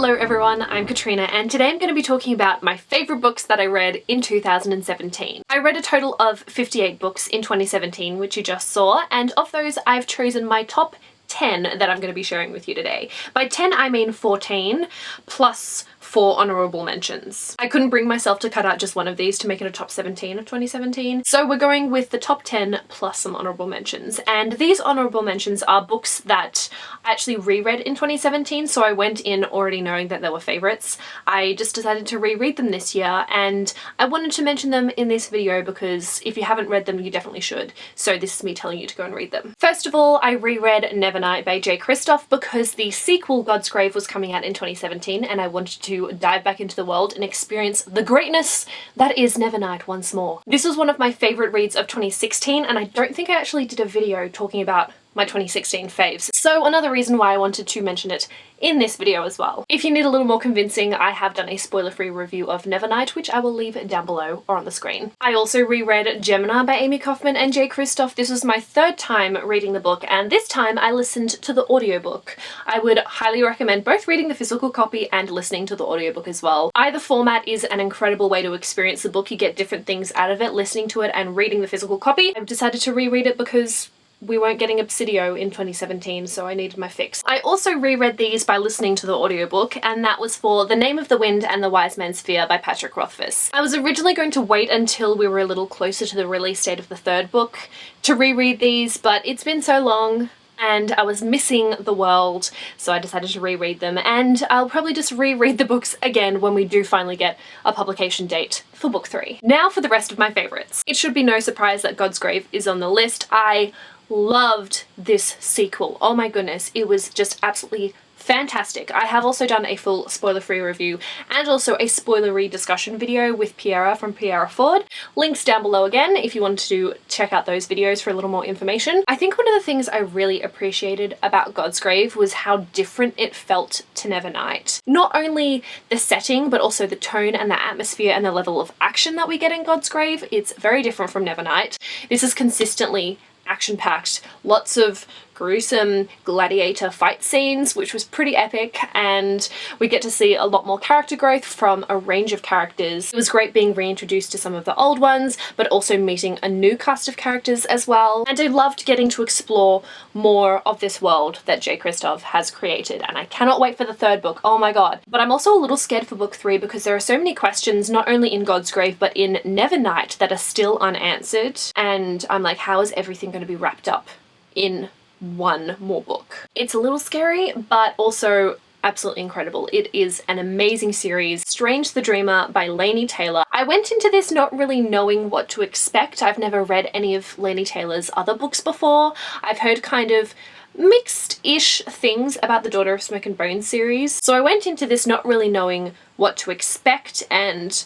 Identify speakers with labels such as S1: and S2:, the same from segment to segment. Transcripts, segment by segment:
S1: Hello everyone, I'm Katrina and today I'm going to be talking about my favourite books that I read in 2017. I read a total of 58 books in 2017, which you just saw, and of those I've chosen my top 10 that I'm going to be sharing with you today. By 10 I mean 14 plus 4 honourable mentions. I couldn't bring myself to cut out just one of these to make it a top 17 of 2017, so we're going with the top 10 plus some honourable mentions. And these honourable mentions are books that I actually reread in 2017, so I went in already knowing that they were favourites. I just decided to reread them this year and I wanted to mention them in this video because if you haven't read them you definitely should, so this is me telling you to go and read them. First of all, I reread Nevernight by J. Kristoff because the sequel God's Grave was coming out in 2017 and I wanted to dive back into the world and experience the greatness that is Nevernight once more. This was one of my favourite reads of 2016 and I don't think I actually did a video talking about my 2016 faves, so another reason why I wanted to mention it in this video as well. If you need a little more convincing, I have done a spoiler-free review of Nevernight, which I will leave down below or on the screen. I also reread Gemina by Amy Kaufman and J. Kristoff. This was my third time reading the book, and this time I listened to the audiobook. I would highly recommend both reading the physical copy and listening to the audiobook as well. Either format is an incredible way to experience the book. You get different things out of it, listening to it and reading the physical copy. I've decided to reread it because we weren't getting Obsidio in 2017, so I needed my fix. I also reread these by listening to the audiobook, and that was for The Name of the Wind and the Wise Man's Fear by Patrick Rothfuss. I was originally going to wait until we were a little closer to the release date of the third book to reread these, but it's been so long and I was missing the world, so I decided to reread them, and I'll probably just reread the books again when we do finally get a publication date for book 3. Now for the rest of my favourites. It should be no surprise that God's Grave is on the list. I loved this sequel. Oh my goodness, it was just absolutely fantastic. I have also done a full spoiler-free review and also a spoilery discussion video with Piera from Piera Ford. Links down below again if you want to check out those videos for a little more information. I think one of the things I really appreciated about God's Grave was how different it felt to Nevernight. Not only the setting, but also the tone and the atmosphere and the level of action that we get in God's Grave. It's very different from Nevernight. This is consistently action-packed, lots of gruesome gladiator fight scenes, which was pretty epic, and we get to see a lot more character growth from a range of characters. It was great being reintroduced to some of the old ones, but also meeting a new cast of characters as well, and I loved getting to explore more of this world that J. Kristoff has created, and I cannot wait for the third book, oh my god. But I'm also a little scared for book 3 because there are so many questions, not only in God's Grave, but in Nevernight, that are still unanswered, and I'm like, how is everything going to be wrapped up in one more book? It's a little scary, but also absolutely incredible. It is an amazing series. Strange the Dreamer by Laini Taylor. I went into this not really knowing what to expect. I've never read any of Laini Taylor's other books before. I've heard kind of mixed-ish things about the Daughter of Smoke and Bones series, so I went into this not really knowing what to expect, and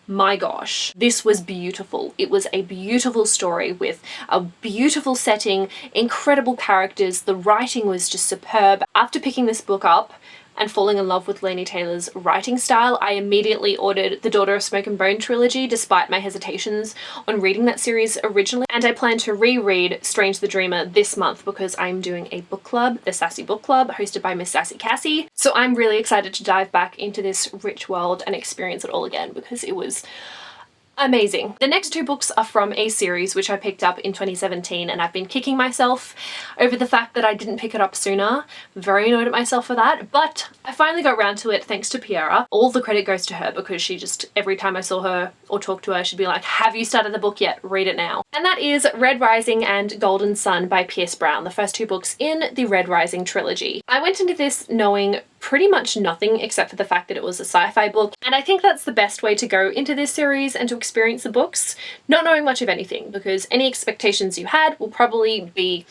S1: my gosh, this was beautiful. It was a beautiful story with a beautiful setting, incredible characters. The writing was just superb. After picking this book up and falling in love with Laini Taylor's writing style, I immediately ordered the Daughter of Smoke and Bone trilogy despite my hesitations on reading that series originally, and I plan to reread Strange the Dreamer this month because I'm doing a book club, the Sassy Book Club, hosted by Miss Sassy Cassie. So I'm really excited to dive back into this rich world and experience it all again because it was amazing. The next 2 books are from a series which I picked up in 2017, and I've been kicking myself over the fact that I didn't pick it up sooner. Very annoyed at myself for that, but I finally got around to it thanks to Piera. All the credit goes to her because she just, every time I saw her or talked to her, she'd be like, have you started the book yet? Read it now. And that is Red Rising and Golden Sun by Pierce Brown, the first 2 books in the Red Rising trilogy. I went into this knowing pretty much nothing except for the fact that it was a sci-fi book, and I think that's the best way to go into this series and to experience the books, not knowing much of anything, because any expectations you had will probably be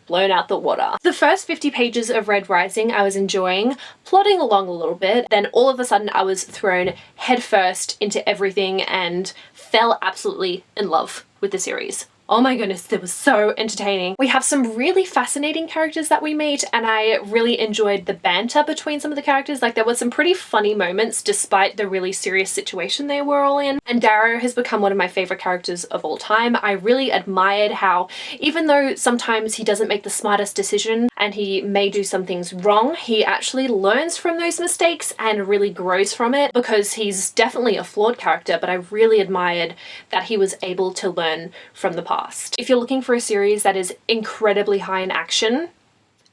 S1: blown out the water. The first 50 pages of Red Rising I was enjoying, plodding along a little bit, then all of a sudden I was thrown headfirst into everything and fell absolutely in love with the series. Oh my goodness, it was so entertaining. We have some really fascinating characters that we meet, and I really enjoyed the banter between some of the characters. Like, there were some pretty funny moments despite the really serious situation they were all in. And Darrow has become one of my favorite characters of all time. I really admired how, even though sometimes he doesn't make the smartest decision and he may do some things wrong, he actually learns from those mistakes and really grows from it, because he's definitely a flawed character, but I really admired that he was able to learn from the past. If you're looking for a series that is incredibly high in action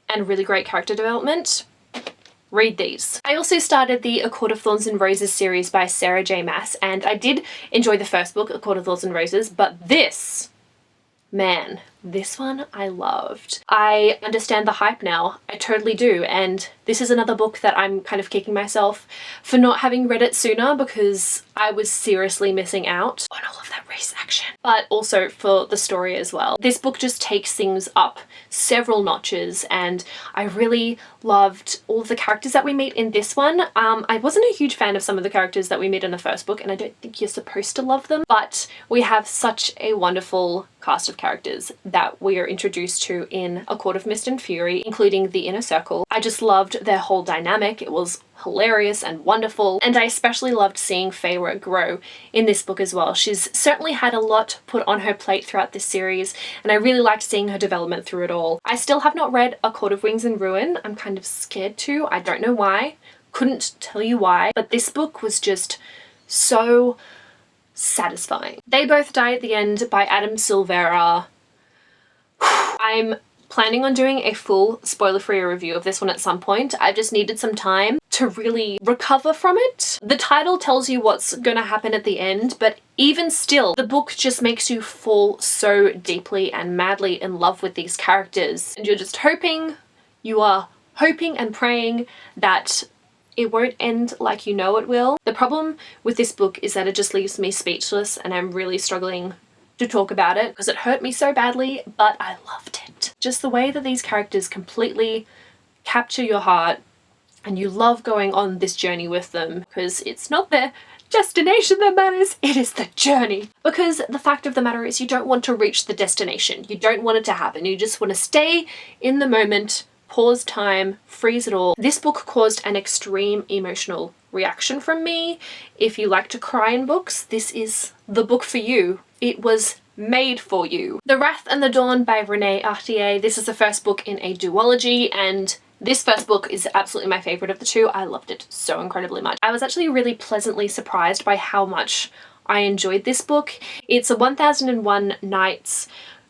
S1: and really great character development, read these. I also started the A Court of Thorns and Roses series by Sarah J. Maas, and I did enjoy the first book, A Court of Thorns and Roses, but this, man, this one I loved. I understand the hype now. I totally do. And this is another book that I'm kind of kicking myself for not having read it sooner, because I was seriously missing out on all of that race action. But also for the story as well. This book just takes things up several notches, and I really loved all of the characters that we meet in this one. I wasn't a huge fan of some of the characters that we meet in the first book, and I don't think you're supposed to love them, but we have such a wonderful cast of characters that we are introduced to in A Court of Mist and Fury, including the Inner Circle. I just loved their whole dynamic. It was hilarious and wonderful, and I especially loved seeing Feyre grow in this book as well. She's certainly had a lot put on her plate throughout this series, and I really liked seeing her development through it all. I still have not read A Court of Wings and Ruin. I'm kind of scared to. I don't know why. Couldn't tell you why, but this book was just so satisfying. They both die at the end by Adam Silvera. I'm planning on doing a full spoiler-free review of this one at some point. I just needed some time to really recover from it. The title tells you what's gonna happen at the end, but even still, the book just makes you fall so deeply and madly in love with these characters. And you're just hoping, you are hoping and praying that it won't end like you know it will. The problem with this book is that it just leaves me speechless, and I'm really struggling to talk about it because it hurt me so badly, but I loved it. Just the way that these characters completely capture your heart, and you love going on this journey with them, because it's not their destination that matters, it is the journey. Because the fact of the matter is, you don't want to reach the destination. You don't want it to happen. You just want to stay in the moment, pause time, freeze it all. This book caused an extreme emotional reaction from me. If you like to cry in books, this is the book for you. It was made for you. The Wrath and the Dawn by Renée Artier. This is the first book in a duology, and this first book is absolutely my favorite of the two. I loved it so incredibly much. I was actually really pleasantly surprised by how much I enjoyed this book. It's a 1001 Nights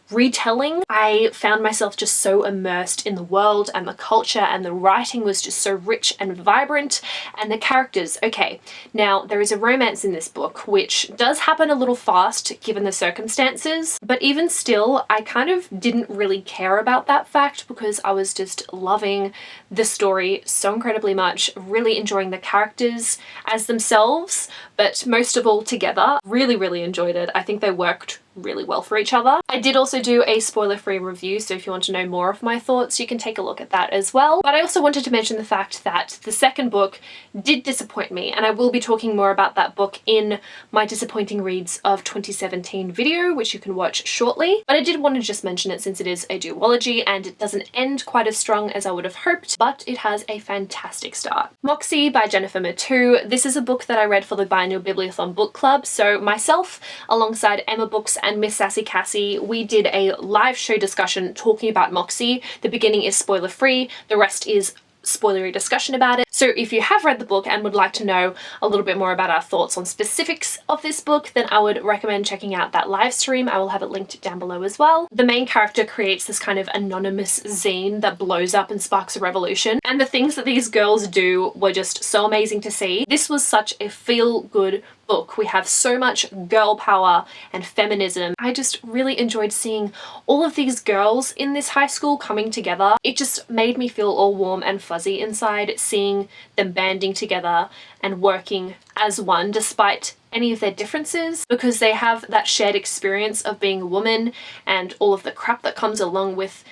S1: retelling. I found myself just so immersed in the world and the culture, and the writing was just so rich and vibrant, and the characters. Okay, now there is a romance in this book which does happen a little fast given the circumstances, but even still I kind of didn't really care about that fact because I was just loving the story so incredibly much, really enjoying the characters as themselves, but most of all together. Really enjoyed it. I think they worked really well for each other. I did also do a spoiler-free review, so if you want to know more of my thoughts, you can take a look at that as well. But I also wanted to mention the fact that the second book did disappoint me, and I will be talking more about that book in my disappointing reads of 2017 video, which you can watch shortly. But I did want to just mention it since it is a duology and it doesn't end quite as strong as I would have hoped, but it has a fantastic start. Moxie by Jennifer Matu. This is a book that I read for the Biennial Bibliothon Book Club, so myself, alongside Emma Books and Miss Sassy Cassie, we did a live show discussion talking about Moxie. The beginning is spoiler free, the rest is spoilery discussion about it. So if you have read the book and would like to know a little bit more about our thoughts on specifics of this book, then I would recommend checking out that live stream. I will have it linked down below as well. The main character creates this kind of anonymous zine that blows up and sparks a revolution, and the things that these girls do were just so amazing to see. This was such a feel-good book. We have so much girl power and feminism. I just really enjoyed seeing all of these girls in this high school coming together. It just made me feel all warm and fuzzy inside, seeing them banding together and working as one despite any of their differences, because they have that shared experience of being a woman and all of the crap that comes along with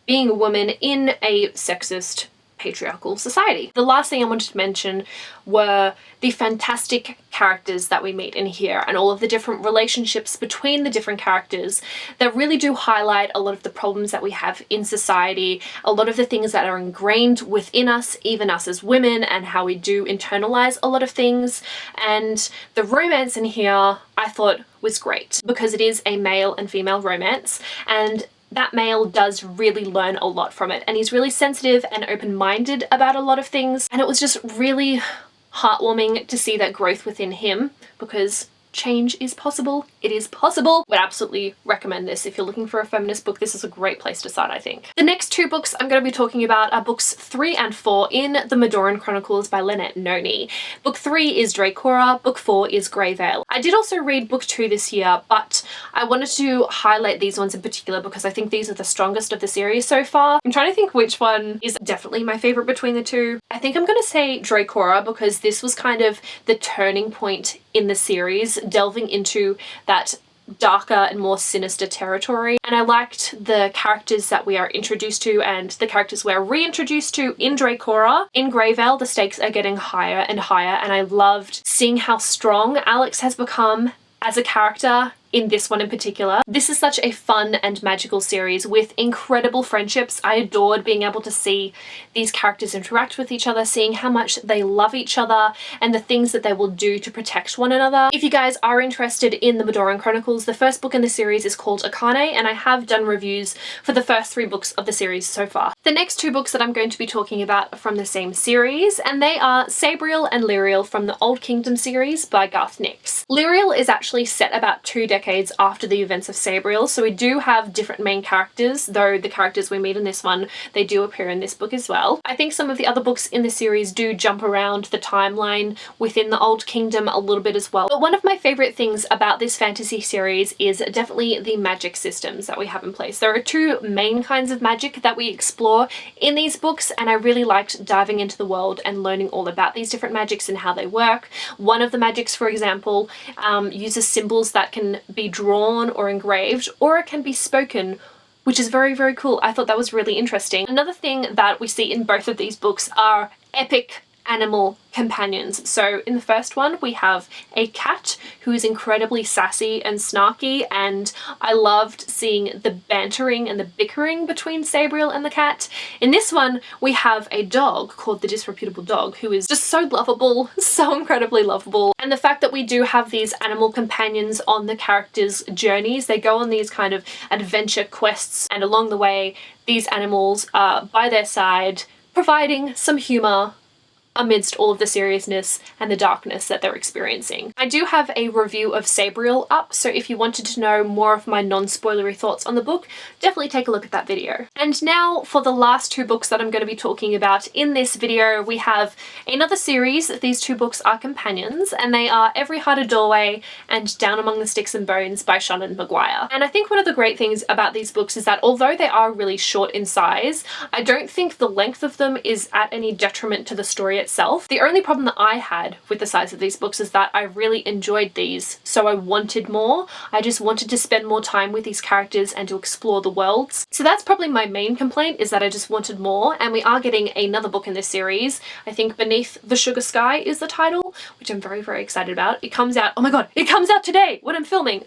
S1: being a woman in a sexist, patriarchal society. The last thing I wanted to mention were the fantastic characters that we meet in here and all of the different relationships between the different characters that really do highlight a lot of the problems that we have in society, a lot of the things that are ingrained within us, even us as women, and how we do internalize a lot of things. And the romance in here I thought was great because it is a male and female romance, and that male does really learn a lot from it, and he's really sensitive and open-minded about a lot of things, and it was just really heartwarming to see that growth within him because change is possible. It is possible. Would absolutely recommend this. If you're looking for a feminist book, this is a great place to start, I think. The next two books I'm going to be talking about are books 3 and 4 in the Madoran Chronicles by Lynette Noni. Book 3 is Dracora, book 4 is Grey Veil. I did also read book 2 this year, but I wanted to highlight these ones in particular because I think these are the strongest of the series so far. I'm trying to think which one is definitely my favorite between the two. I think I'm going to say Dracora because this was kind of the turning point in the series, delving into that darker and more sinister territory, and I liked the characters that we are introduced to and the characters we're reintroduced to in Dracora. In Grey Veil, the stakes are getting higher and higher, and I loved seeing how strong Alex has become as a character in this one in particular. This is such a fun and magical series with incredible friendships. I adored being able to see these characters interact with each other, seeing how much they love each other and the things that they will do to protect one another. If you guys are interested in the Madoran Chronicles, the first book in the series is called Akane, and I have done reviews for the first 3 books of the series so far. The next 2 books that I'm going to be talking about are from the same series, and they are Sabriel and Lyriel from the Old Kingdom series by Garth Nix. Lyriel is actually set about 2 decades after the events of Sabriel, so we do have different main characters, though the characters we meet in this one, they do appear in this book as well. I think some of the other books in the series do jump around the timeline within the Old Kingdom a little bit as well. But one of my favorite things about this fantasy series is definitely the magic systems that we have in place. There are 2 main kinds of magic that we explore in these books, and I really liked diving into the world and learning all about these different magics and how they work. One of the magics, for example, uses symbols that can be drawn or engraved, or it can be spoken, which is very, very cool. I thought that was really interesting. Another thing that we see in both of these books are epic animal companions. So in the first one we have a cat who is incredibly sassy and snarky, and I loved seeing the bantering and the bickering between Sabriel and the cat. In this one we have a dog called the Disreputable Dog who is just so lovable, so incredibly lovable. And the fact that we do have these animal companions on the characters' journeys, they go on these kind of adventure quests, and along the way these animals are by their side providing some humour amidst all of the seriousness and the darkness that they're experiencing. I do have a review of Sabriel up, so if you wanted to know more of my non-spoilery thoughts on the book, definitely take a look at that video. And now for the last 2 books that I'm going to be talking about in this video, we have another series. These 2 books are companions, and they are Every Heart a Doorway and Down Among the Sticks and Bones by Shannon Maguire. And I think one of the great things about these books is that although they are really short in size, I don't think the length of them is at any detriment to the story itself. The only problem that I had with the size of these books is that I really enjoyed these, so I wanted more. I just wanted to spend more time with these characters and to explore the worlds. So that's probably my main complaint, is that I just wanted more, and we are getting another book in this series. I think Beneath the Sugar Sky is the title, which I'm very, very excited about. It comes out, oh my god, it comes out today when I'm filming.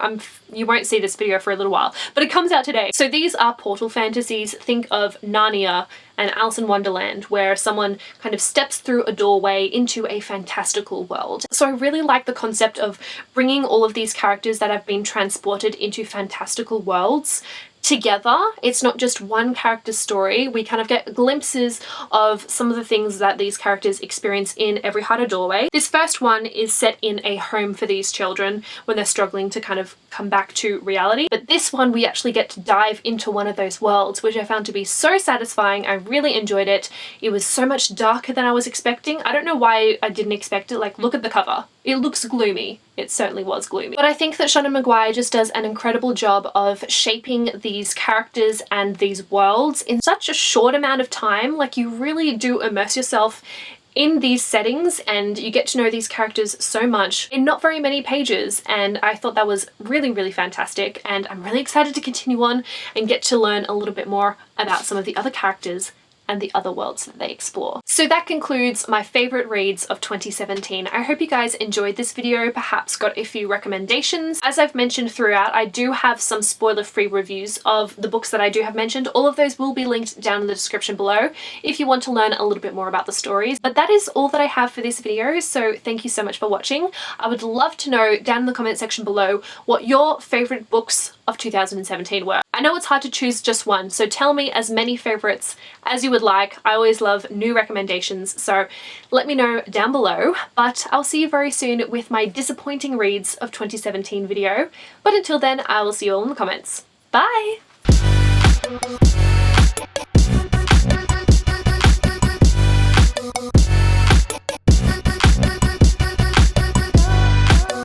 S1: You won't see this video for a little while, but it comes out today. So these are portal fantasies. Think of Narnia and Alice in Wonderland, where someone kind of steps through a doorway into a fantastical world. So I really like the concept of bringing all of these characters that have been transported into fantastical worlds together. It's not just one character's story. We kind of get glimpses of some of the things that these characters experience in Every Heart a Doorway. This first one is set in a home for these children when they're struggling to kind of come back to reality. But this one we actually get to dive into one of those worlds, which I found to be so satisfying. I really enjoyed it. It was so much darker than I was expecting. I don't know why I didn't expect it. Like, look at the cover. It looks gloomy. It certainly was gloomy. But I think that Shannon Maguire just does an incredible job of shaping these characters and these worlds in such a short amount of time. Like, you really do immerse yourself in these settings and you get to know these characters so much in not very many pages, and I thought that was really, really fantastic, and I'm really excited to continue on and get to learn a little bit more about some of the other characters and the other worlds that they explore. So that concludes my favourite reads of 2017. I hope you guys enjoyed this video, perhaps got a few recommendations. As I've mentioned throughout, I do have some spoiler-free reviews of the books that I do have mentioned. All of those will be linked down in the description below if you want to learn a little bit more about the stories. But that is all that I have for this video, so thank you so much for watching. I would love to know down in the comment section below what your favourite books of 2017 were. I know it's hard to choose just one, so tell me as many favourites as you would like. I always love new recommendations, so let me know down below. But I'll see you very soon with my disappointing reads of 2017 video. But until then, I will see you all in the comments. Bye!